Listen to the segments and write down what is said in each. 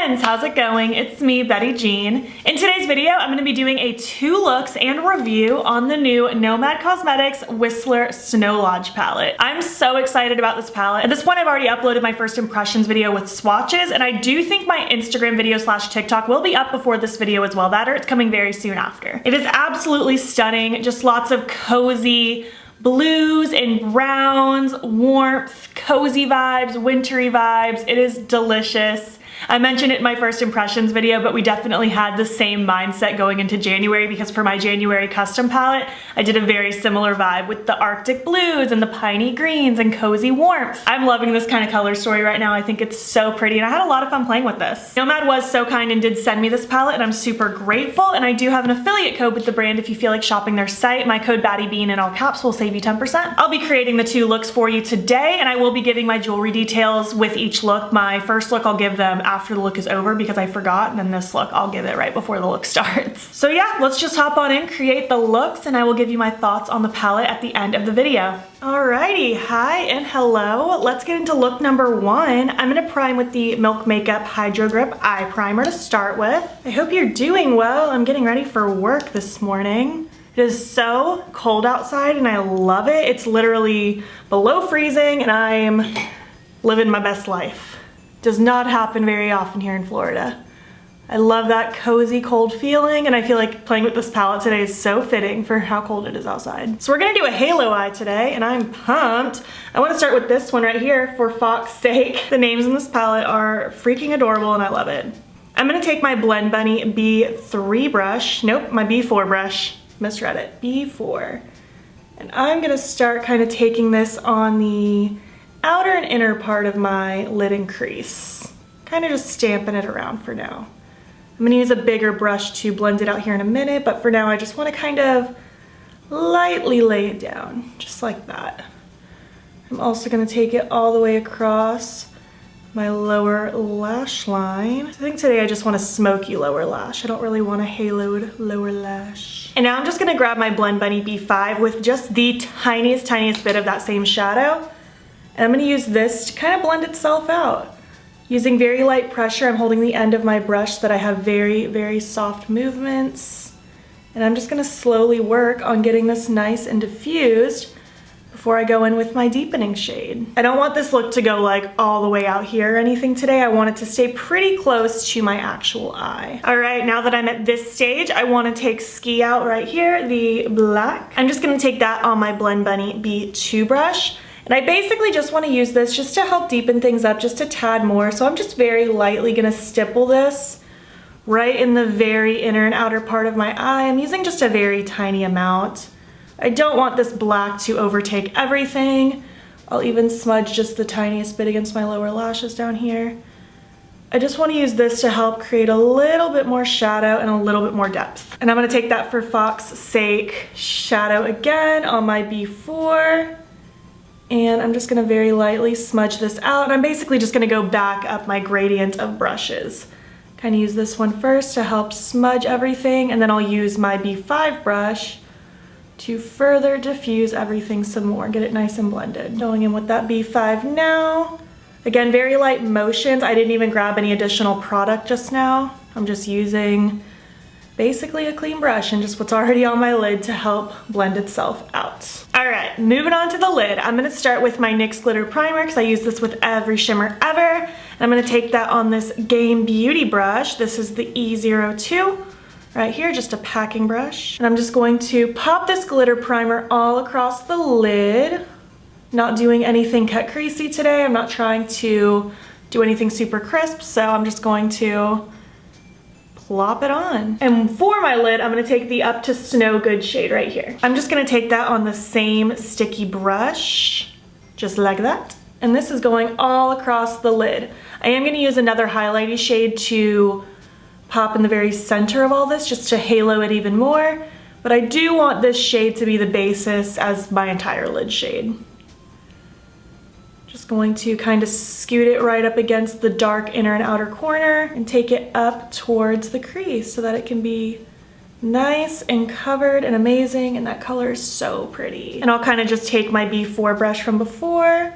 friends, how's it going? It's me, Betty Jean. In today's video, I'm going to be doing a 2 looks and review on the new Nomad Cosmetics Whistler Snow Lodge palette. I'm so excited about this palette. At this point, I've already uploaded my first impressions video with swatches, and I do think my Instagram video / TikTok will be up before this video as well. That or it's coming very soon after. It is absolutely stunning, just lots of cozy blues and browns, warmth, cozy vibes, wintry vibes. It is delicious. I mentioned it in my first impressions video, but we definitely had the same mindset going into January because for my January custom palette, I did a very similar vibe with the Arctic blues and the piney greens and cozy warmth. I'm loving this kind of color story right now. I think it's so pretty and I had a lot of fun playing with this. Nomad was so kind and did send me this palette and I'm super grateful, and I do have an affiliate code with the brand if you feel like shopping their site. My code battybean in all caps will save you 10%. I'll be creating the 2 looks for you today, and I will be giving my jewelry details with each look. My first look I'll give them after the look is over because I forgot, and then this look I'll give it right before the look starts. So yeah, let's just hop on in, create the looks, and I will give you my thoughts on the palette at the end of the video. Alrighty, hi and hello. Let's get into look number 1. I'm gonna prime with the Milk Makeup Hydro Grip Eye Primer to start with. I hope you're doing well. I'm getting ready for work this morning. It is so cold outside and I love it. It's literally below freezing and I'm living my best life. Does not happen very often here in Florida. I love that cozy cold feeling, and I feel like playing with this palette today is so fitting for how cold it is outside. So we're gonna do a halo eye today and I'm pumped. I wanna start with this one right here for Fox's sake. The names in this palette are freaking adorable and I love it. I'm gonna take my Blend Bunny B3 brush, nope, my B4 brush, misread it, B4. And I'm gonna start kind of taking this on the outer and inner part of my lid and crease. Kind of just stamping it around for now. I'm gonna use a bigger brush to blend it out here in a minute, but for now I just wanna kind of lightly lay it down, just like that. I'm also gonna take it all the way across my lower lash line. I think today I just want a smoky lower lash. I don't really want a haloed lower lash. And now I'm just gonna grab my Blend Bunny B5 with just the tiniest bit of that same shadow. And I'm gonna use this to kind of blend itself out. Using very light pressure, I'm holding the end of my brush so that I have very soft movements. And I'm just gonna slowly work on getting this nice and diffused before I go in with my deepening shade. I don't want this look to go like all the way out here or anything today. I want it to stay pretty close to my actual eye. All right, now that I'm at this stage, I wanna take Ski out right here, the black. I'm just gonna take that on my Blend Bunny B2 brush. And I basically just want to use this just to help deepen things up just a tad more. So I'm just very lightly going to stipple this right in the very inner and outer part of my eye. I'm using just a very tiny amount. I don't want this black to overtake everything. I'll even smudge just the tiniest bit against my lower lashes down here. I just want to use this to help create a little bit more shadow and a little bit more depth. And I'm going to take that for Fox's sake shadow again on my B4. And I'm just gonna very lightly smudge this out. And I'm basically just gonna go back up my gradient of brushes. Kind of use this one first to help smudge everything, and then I'll use my B5 brush to further diffuse everything some more, get it nice and blended. Going in with that B5 now. Again, very light motions. I didn't even grab any additional product just now. I'm just using basically a clean brush and just what's already on my lid to help blend itself out. All right, moving on to the lid. I'm gonna start with my NYX Glitter Primer because I use this with every shimmer ever. And I'm gonna take that on this Game Beauty brush. This is the E02 right here, just a packing brush. And I'm just going to pop this glitter primer all across the lid. Not doing anything cut creasy today. I'm not trying to do anything super crisp, so I'm just going to plop it on. And for my lid, I'm gonna take the Up to Snow Good shade right here. I'm just gonna take that on the same sticky brush, just like that. And this is going all across the lid. I am gonna use another highlighty shade to pop in the very center of all this, just to halo it even more. But I do want this shade to be the basis as my entire lid shade. Just going to kind of scoot it right up against the dark inner and outer corner and take it up towards the crease so that it can be nice and covered and amazing, and that color is so pretty. And I'll kind of just take my B4 brush from before,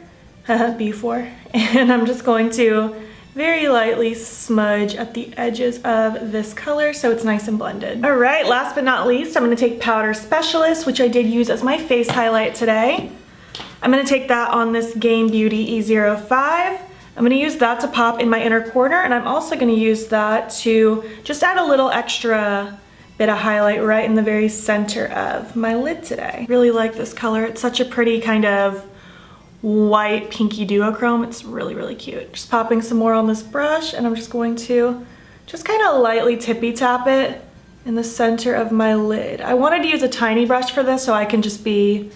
B4, and I'm just going to very lightly smudge at the edges of this color so it's nice and blended. All right, last but not least, I'm gonna take Powder Specialist, which I did use as my face highlight today. I'm gonna take that on this Game Beauty E05. I'm gonna use that to pop in my inner corner, and I'm also gonna use that to just add a little extra bit of highlight right in the very center of my lid today. Really like this color. It's such a pretty kind of white pinky duochrome. It's really, really cute. Just popping some more on this brush, and I'm just going to just kind of lightly tippy tap it in the center of my lid. I wanted to use a tiny brush for this so I can just be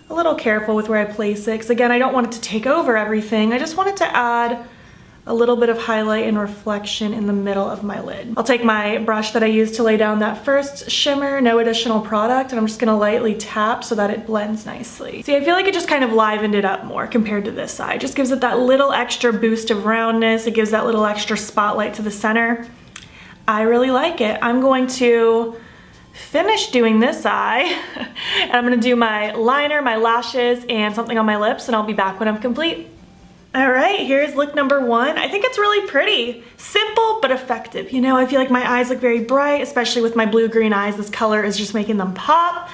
a little careful with where I place it, because again, I don't want it to take over everything. I just wanted to add a little bit of highlight and reflection in the middle of my lid. I'll take my brush that I used to lay down that first shimmer, no additional product, and I'm just gonna lightly tap so that it blends nicely. See, I feel like it just kind of livened it up more compared to this side. Just gives it that little extra boost of roundness. It gives that little extra spotlight to the center. I really like it. I'm going to finish doing this eye, and I'm gonna do my liner, my lashes, and something on my lips, and I'll be back when I'm complete. All right, here's look number one. I think it's really pretty. Simple, but effective. You know, I feel like my eyes look very bright, especially with my blue-green eyes. This color is just making them pop.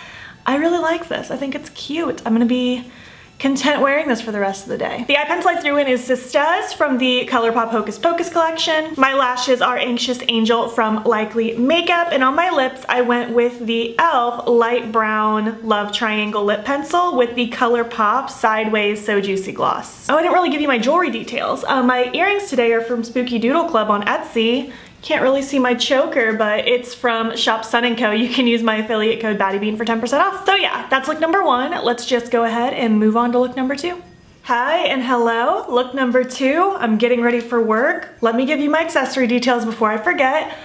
I really like this. I think it's cute. I'm gonna be content wearing this for the rest of the day. The eye pencil I threw in is Sistas from the Colourpop Hocus Pocus collection. My lashes are Anxious Angel from Likely Makeup, and on my lips I went with the e.l.f. light brown Love Triangle lip pencil with the Colourpop Sideways So Juicy gloss. Oh, I didn't really give you my jewelry details. My earrings today are from Spooky Doodle Club on Etsy. Can't really see my choker, but it's from Shop Sun & Co. You can use my affiliate code battybean for 10% off. So yeah, that's look number one. Let's just go ahead and move on to look number two. Hi and hello, look number two. I'm getting ready for work. Let me give you my accessory details before I forget.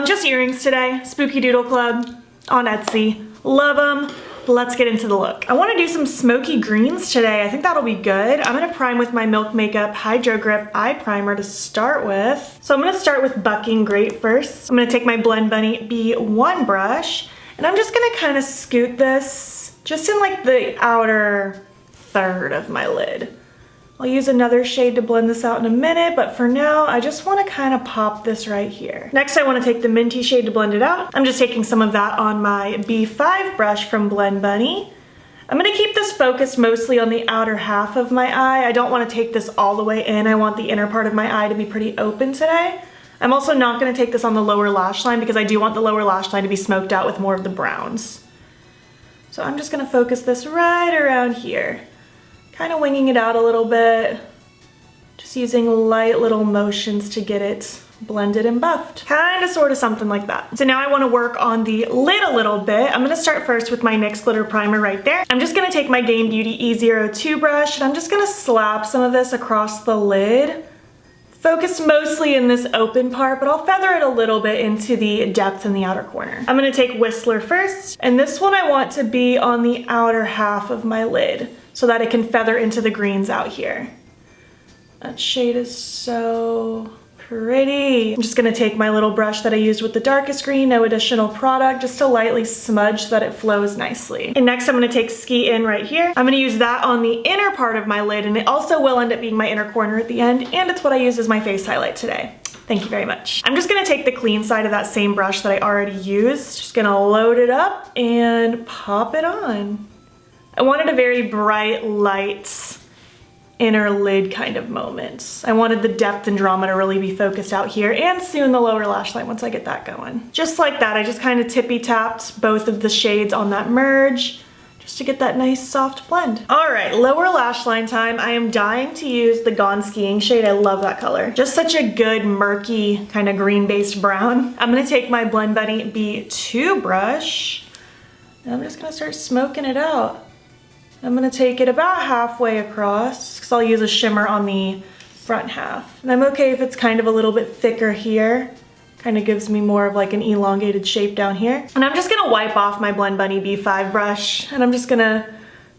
Just earrings today, Spooky Doodle Club on Etsy. Love them. Let's get into the look. I want to do some smoky greens today. I think that'll be good. I'm going to prime with my Milk Makeup Hydro Grip Eye Primer to start with. So I'm going to start with Bucking Great first. I'm going to take my Blend Bunny B1 brush, and I'm just going to kind of scoot this just in like the outer third of my lid. I'll use another shade to blend this out in a minute, but for now, I just want to kind of pop this right here. Next, I want to take the minty shade to blend it out. I'm just taking some of that on my B5 brush from Blend Bunny. I'm going to keep this focused mostly on the outer half of my eye. I don't want to take this all the way in. I want the inner part of my eye to be pretty open today. I'm also not going to take this on the lower lash line because I do want the lower lash line to be smoked out with more of the browns. So I'm just going to focus this right around here. Kind of winging it out a little bit, just using light little motions to get it blended and buffed. Kind of sort of something like that. So now I want to work on the lid a little bit. I'm going to start first with my NYX Glitter Primer right there. I'm just going to take my Game Beauty E02 brush, and I'm just going to slap some of this across the lid. Focus mostly in this open part, but I'll feather it a little bit into the depth in the outer corner. I'm going to take Whistler first, and this one I want to be on the outer half of my lid, so that it can feather into the greens out here. That shade is so pretty. I'm just gonna take my little brush that I used with the darkest green, no additional product, just to lightly smudge so that it flows nicely. And next I'm gonna take Ski In right here. I'm gonna use that on the inner part of my lid, and it also will end up being my inner corner at the end, and it's what I used as my face highlight today. Thank you very much. I'm just gonna take the clean side of that same brush that I already used, just gonna load it up and pop it on. I wanted a very bright, light, inner lid kind of moment. I wanted the depth and drama to really be focused out here, and soon the lower lash line once I get that going. Just like that, I just kind of tippy tapped both of the shades on that merge, just to get that nice soft blend. All right, lower lash line time. I am dying to use the Gone Skiing shade. I love that color. Just such a good murky kind of green-based brown. I'm gonna take my Blend Bunny B2 brush, and I'm just gonna start smoking it out. I'm gonna take it about halfway across because I'll use a shimmer on the front half. And I'm okay if it's kind of a little bit thicker here. Kind of gives me more of like an elongated shape down here. And I'm just gonna wipe off my Blend Bunny B5 brush, and I'm just gonna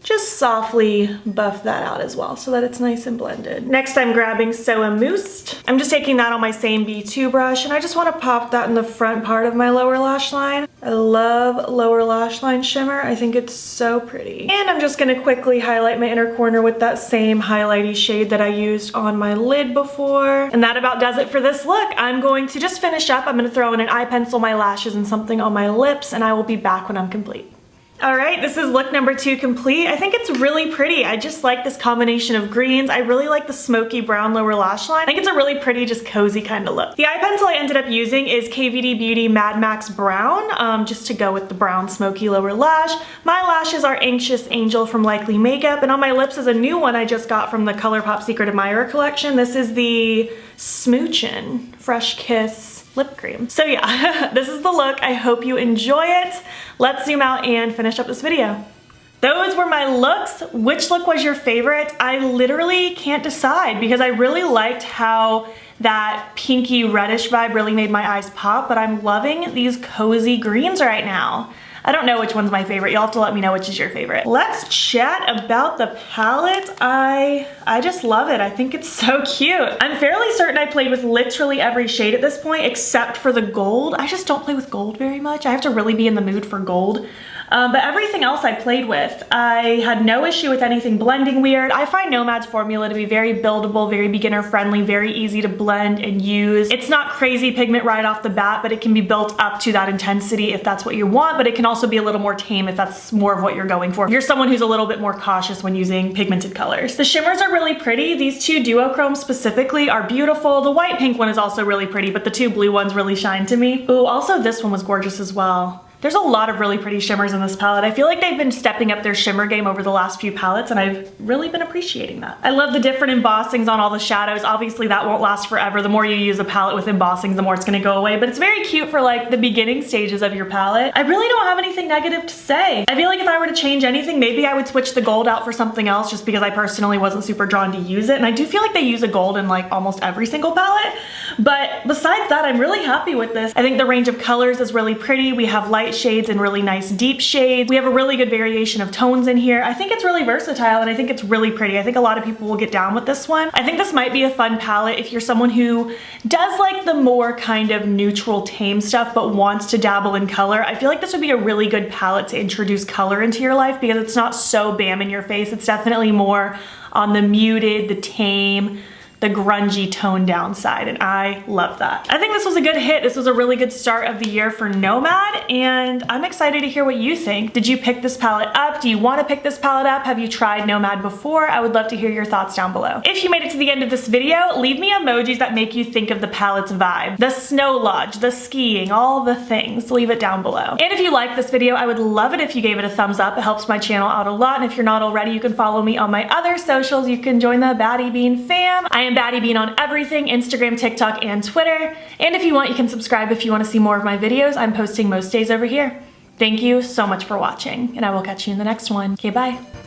just softly buff that out as well so that it's nice and blended. Next, I'm grabbing So Moussed. I'm just taking that on my same B2 brush, and I just want to pop that in the front part of my lower lash line. I love lower lash line shimmer. I think it's so pretty. And I'm just going to quickly highlight my inner corner with that same highlighty shade that I used on my lid before. And that about does it for this look. I'm going to just finish up. I'm going to throw in an eye pencil, my lashes, and something on my lips, and I will be back when I'm complete. All right, this is look number 2 complete. I think it's really pretty. I just like this combination of greens. I really like the smoky brown lower lash line. I think it's a really pretty, just cozy kind of look. The eye pencil I ended up using is KVD Beauty Mad Max Brown, just to go with the brown smoky lower lash. My lashes are Anxious Angel from Likely Makeup, and on my lips is a new one I just got from the Colourpop Secret Admirer collection. This is the Smoochin' Fresh Kiss lip cream. So yeah, this is the look. I hope you enjoy it. Let's zoom out and finish up this video. Those were my looks. Which look was your favorite? I literally can't decide because I really liked how that pinky reddish vibe really made my eyes pop, but I'm loving these cozy greens right now. I don't know which one's my favorite. You'll have to let me know which is your favorite. Let's chat about the palette. I just love it. I think it's so cute. I'm fairly certain I played with literally every shade at this point except for the gold. I just don't play with gold very much. I have to really be in the mood for gold. But everything else I played with, I had no issue with anything blending weird. I find Nomad's formula to be very buildable, very beginner friendly, very easy to blend and use. It's not crazy pigment right off the bat, but it can be built up to that intensity if that's what you want, but it can also be a little more tame if that's more of what you're going for. If you're someone who's a little bit more cautious when using pigmented colors. The shimmers are really pretty. These 2 duochromes specifically are beautiful. The white pink one is also really pretty, but the 2 blue ones really shine to me. Ooh, also this one was gorgeous as well. There's a lot of really pretty shimmers in this palette. I feel like they've been stepping up their shimmer game over the last few palettes, and I've really been appreciating that. I love the different embossings on all the shadows. Obviously that won't last forever. The more you use a palette with embossings, the more it's gonna go away, but it's very cute for like the beginning stages of your palette. I really don't have anything negative to say. I feel like if I were to change anything, maybe I would switch the gold out for something else just because I personally wasn't super drawn to use it. And I do feel like they use a gold in like almost every single palette. But besides that, I'm really happy with this. I think the range of colors is really pretty. We have light shades and really nice deep shades. We have a really good variation of tones in here. I think it's really versatile and I think it's really pretty. I think a lot of people will get down with this one. I think this might be a fun palette if you're someone who does like the more kind of neutral tame stuff but wants to dabble in color. I feel like this would be a really good palette to introduce color into your life because it's not so bam in your face. It's definitely more on the muted, the tame, the grungy toned down side, and I love that. I think this was a good hit. This was a really good start of the year for Nomad, and I'm excited to hear what you think. Did you pick this palette up? Do you want to pick this palette up? Have you tried Nomad before? I would love to hear your thoughts down below. If you made it to the end of this video, leave me emojis that make you think of the palette's vibe. The snow lodge, the skiing, all the things. Leave it down below. And if you liked this video, I would love it if you gave it a thumbs up. It helps my channel out a lot, and if you're not already, you can follow me on my other socials. You can join the battybean fam. I am battybean on everything, Instagram, TikTok, and Twitter. And if you want, you can subscribe if you want to see more of my videos. I'm posting most days over here. Thank you so much for watching, and I will catch you in the next one. Okay, bye.